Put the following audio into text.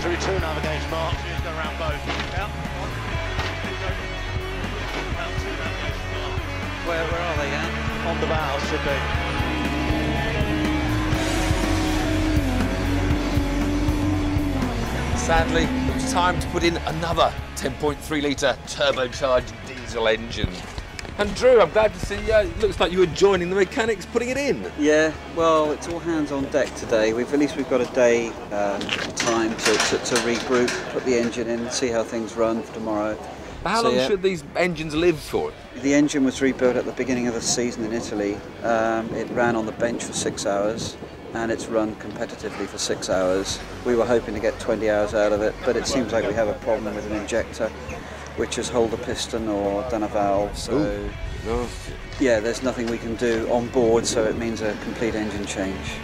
Through 2 navigation marks, here's the round boat. Out. Where are they at? On the bow, should be. Sadly, it was time to put in another 10.3 litre turbocharged diesel engine. And Drew, I'm glad to see it looks like you were joining the mechanics putting it in. Yeah, well, it's all hands on deck today. At least we've got a day time to regroup, put the engine in, see how things run for tomorrow. How long should these engines live for? The engine was rebuilt at the beginning of the season in Italy. It ran on the bench for 6 hours, and it's run competitively for 6 hours. We were hoping to get 20 hours out of it, but it seems like we have a problem with an injector, which has hold a piston or done a valve. So yeah, there's nothing we can do on board, so it means a complete engine change.